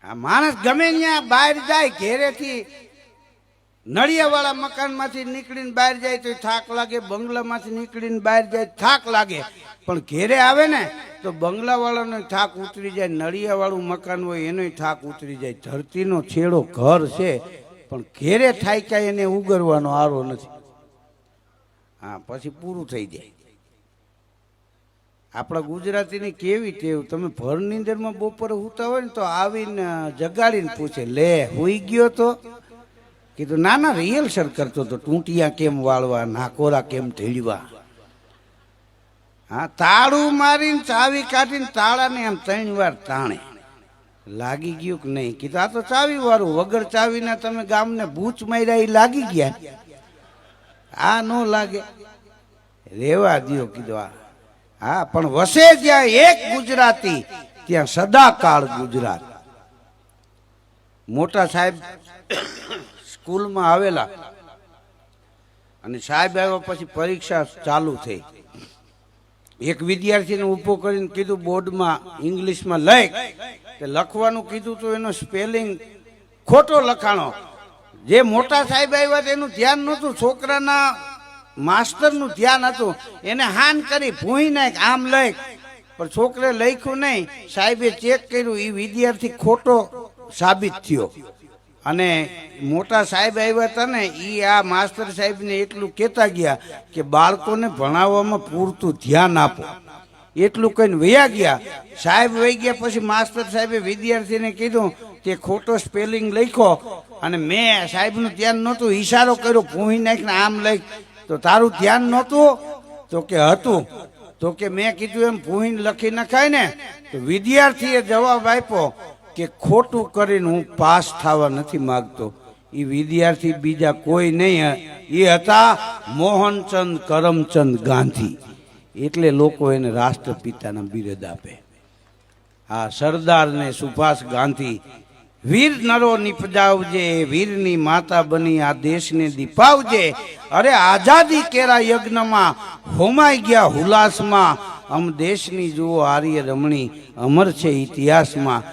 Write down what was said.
આ માણસ ગમે ત્યાં બહાર જાય ઘેરેથી નળિયાવાળા મકાનમાંથી નીકળીને બહાર જાય તો થાક લાગે, બંગલામાંથી નીકળીને બહાર જાય થાક લાગે, પણ ઘેરે આવે ને તો બંગલાવાળાનો થાક ઉતરી જાય, નળિયાવાળું મકાન હોય એનોય થાક ઉતરી જાય. ધરતીનો છેડો ઘર છે પણ ઘેરે થાય કાંઈ એને ઉગરવાનો આરો નથી. હા, પછી પૂરું થઈ જાય. આપણા ગુજરાતીની કેવી ટેવ, તમે ભર નીંદરમાં બપોરે સૂતા હોય ને તો આવીને જગાડીને પૂછે, લે હુઈ ગયો તો? કીધું ના ના, રિહર્સલ કરતો તો, ટૂંટિયા કેમ વાળવા, નાકોરા કેમ ઢીળવા. હા, તાળું મારીને ચાવી કાઢીને તાળાને આમ 3 વાર તાણે, લાગી ગયું કે નહીં? કીધું આ તો ચાવી વાળું, વગર ચાવીના તમે ગામને ભૂચ માર્યા એ લાગી ગયા, આ ન લાગે, રેવા દ્યો. કીધું હા, પણ વસે જ્યાં એક ગુજરાતી ત્યાં સદાકાળ ગુજરાત. મોટા સાહેબ સ્કૂલમાં આવેલા અને સાહેબ આવ્યા પછી પરીક્ષા ચાલુ થઈ. એક વિદ્યાર્થીને ઊભો કરીને કીધું બોર્ડમાં ઇંગ્લિશમાં લખવાનું કીધું તો એનો સ્પેલિંગ ખોટો લખાણો. જે મોટા સાહેબ આવ્યા એનું ધ્યાન નહોતું, છોકરાના માસ્ટરનું ધ્યાન હતું. એને હાન કરી ભૂઈ નાખ, આમ લખ, પણ છોકરે લખ્યું નહીં. સાહેબે ચેક કર્યું, એ વિદ્યાર્થી ખોટો સાબિત થયો. અને મોટા સાહેબ આવ્યા હતા ને એ આ માસ્ટર સાહેબને એટલું કહેતા ગયા કે બાળકોને ભણાવવામાં પૂરતું ધ્યાન આપો. એટલું કહીને વયા ગયા. સાહેબ વહી ગયા પછી માસ્ટર સાહેબે વિદ્યાર્થીને કીધું તે ખોટો સ્પેલિંગ લખ્યો અને મેં સાહેબનું ધ્યાન નહોતું, ઈશારો કર્યો ભૂઈ નાખીને આમ લખ, તો તારું ધ્યાન નહોતું? તો કે હતું. તો કે મેં કીધું એમ ભૂઈને લખી નખાય ને? તો વિદ્યાર્થીએ જવાબ આપ્યો કે ખોટું કરીને હું પાસ થવા નથી માગતો. એ વિદ્યાર્થી બીજા કોઈ નહીં, એ હતા મોહનચંદ કરમચંદ ગાંધી. એટલે લોકો એને રાષ્ટ્રપિતાના બિરુદ આપે. આ સરદાર ને સુભાષ ગાંધી, વીર નરો નિપજાવજે, વીરની માતા બની આ દેશને દીપાવજે. અરે આઝાદી કેરા યજ્ઞમાં હોમાઈ ગયા હુલાસમાં, અમ દેશની જુઓ આર્ય રમણી, અમર છે ઇતિહાસમાં.